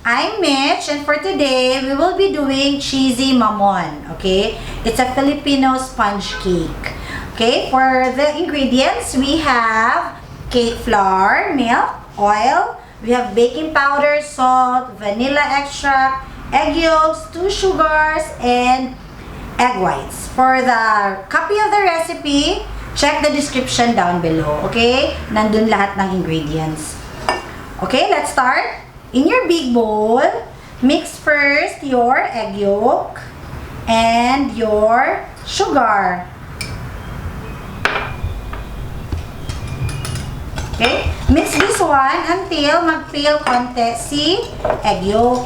I'm Mitch, and for today, we will be doing Chessy Mamon, okay? It's a Filipino sponge cake. Okay, for the ingredients, we have cake flour, milk, oil, we have baking powder, salt, vanilla extract, egg yolks, 2 sugars, and egg whites. For the copy of the recipe, check the description down below, okay? Nandun lahat ng ingredients. Okay, let's start. In your big bowl, mix first your egg yolk and your sugar. Okay, mix this one until mag-peel konti si egg yolk.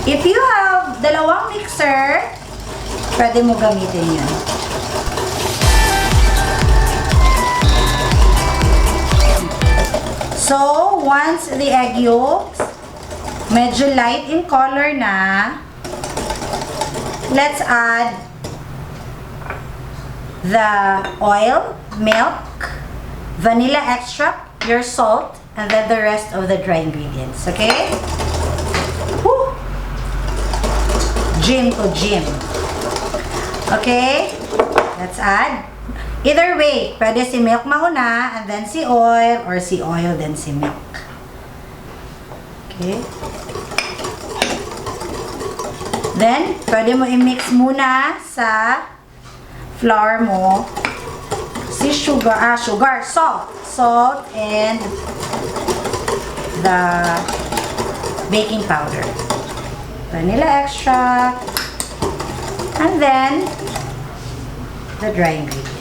If you have dalawang mixer, pwede mo gamitin yun. So, once the egg yolks medyo light in color na, let's add the oil, milk, vanilla extract, your salt, and then the rest of the dry ingredients, okay? Woo! Gym to gym. Okay? Let's add. Either way, pwede si milk mauna, and then si oil, or si oil, then si milk. Okay. Then, pwede mo i-mix muna sa flour mo si sugar, salt, and the baking powder. Vanilla extract, and then the dry ingredients.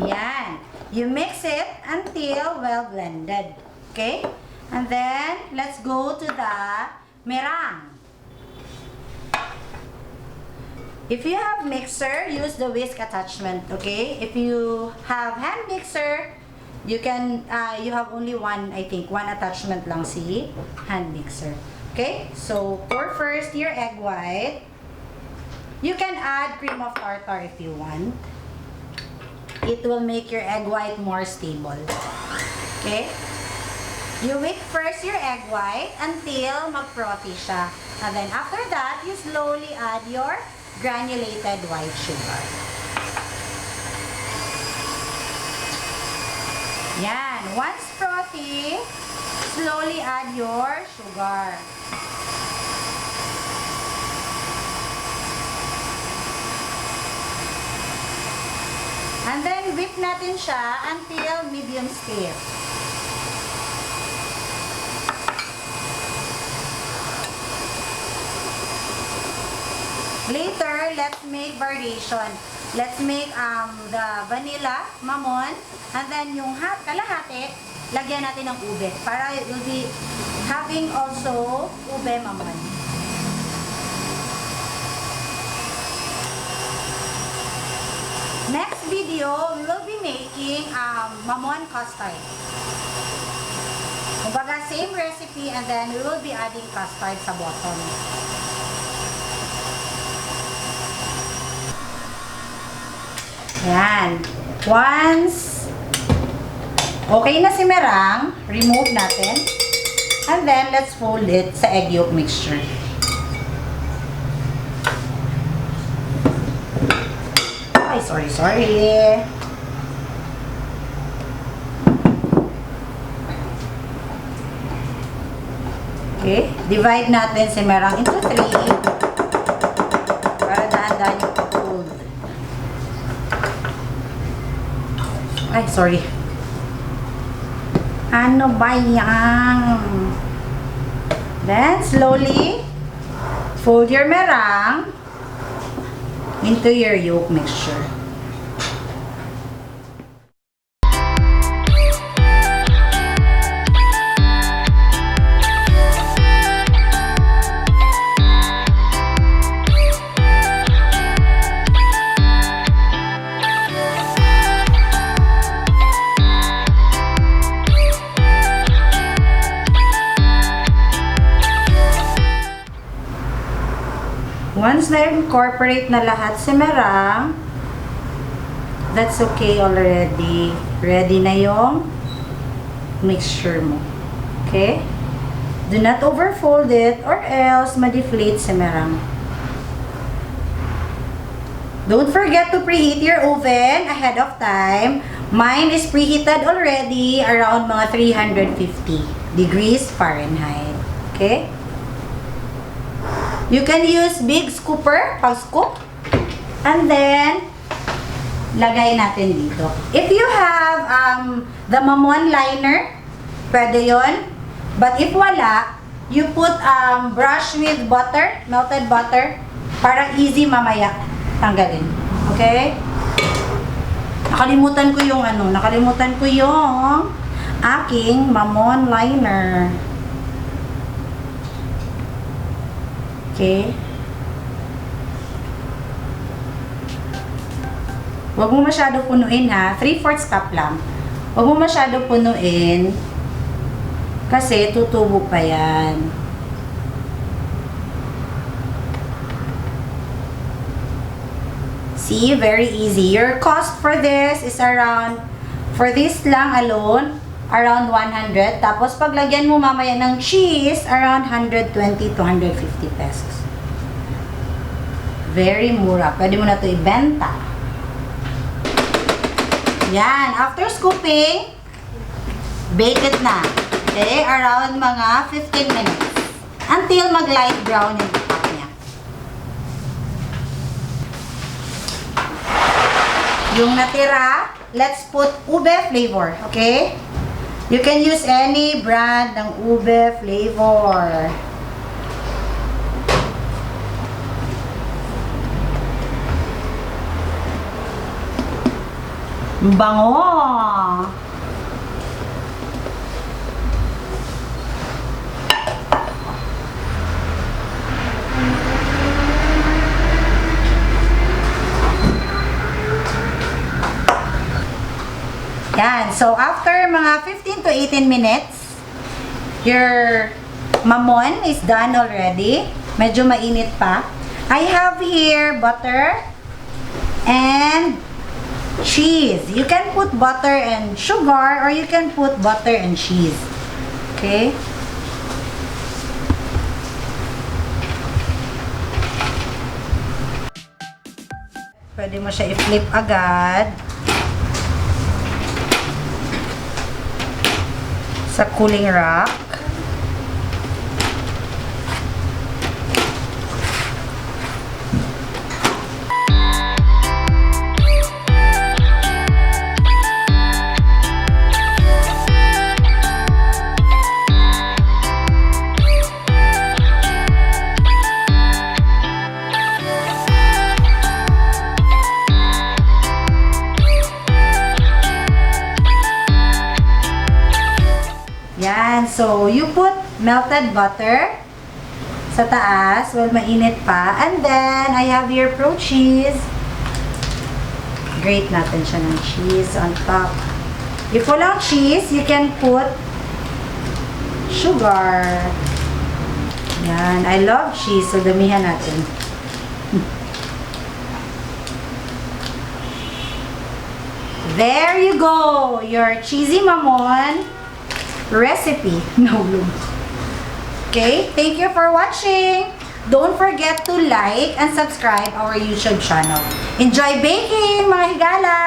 Yan. You mix it until well blended. Okay? And then, let's go to the meringue. If you have mixer, use the whisk attachment. Okay? If you have hand mixer, you can, you have only one, I think, one attachment lang si hand mixer. Okay? So, pour first your egg white. You can add cream of tartar if you want. It will make your egg white more stable. Okay? You whip first your egg white until mag-frothy siya. And then after that, you slowly add your granulated white sugar. Yan. Once frothy, slowly add your sugar. And then, whip natin siya until medium stiff. Later, let's make variation. Let's make the vanilla mamon, and then yung kalahati, lagyan natin ng ube. Para it will be having also ube mamon. Next video, we will be making mamon custard. Kumbaga, same recipe, and then we will be adding custard sa bottom. Yan. Once okay na si meringue, remove natin. And then, let's fold it sa egg yolk mixture. Sorry. Okay, divide natin si meringue into 3 para dahan-dahan yung fold. Ay, sorry. Ano ba yan? Then, slowly fold your meringue into your yolk mixture. Once na-incorporate na lahat si meringue, that's okay already. Ready na yung mixture mo. Okay? Do not overfold it or else ma-deflate si meringue. Don't forget to preheat your oven ahead of time. Mine is preheated already around mga 350 degrees Fahrenheit. Okay? You can use big scooper, pag-scoop. And then, lagay natin dito. If you have the Mamon liner, pwede yun. But if wala, you put brush with butter, melted butter, para easy mamaya tanggalin. Okay? Nakalimutan ko yung aking Mamon liner. Okay? Huwag mo masyado punuin ha. 3/4 cup lang. Huwag mo masyado punuin kasi tutubo pa yan. See, very easy. Your cost for this is around, for this lang alone, around 100. Tapos paglagyan mo mamaya ng cheese, around 120 to 150 pesos. Very mura. Pwede mo na ito ibenta. Yan. After scooping, bake it na. Okay? Around mga 15 minutes. Until mag-light brown yung top niya. Yung natira, let's put ube flavor. Okay? You can use any brand ng ube flavor. Bango! Yan. So, after mga 15 to 18 minutes, your mamon is done already. Medyo mainit pa. I have here butter and cheese. You can put butter and sugar or you can put butter and cheese. Okay? Pwede mo siya i-flip agad sa cooling rack. Yan. So, you put melted butter sa taas while mainit pa. And then, I have your pro cheese. Grate natin siya ng cheese on top. If walang cheese, you can put sugar. Yan. I love cheese. So, damihan natin. There you go. Your cheesy mamon recipe. Nahulog. Okay, thank you for watching. Don't forget to like and subscribe our YouTube channel. Enjoy baking, mga higala!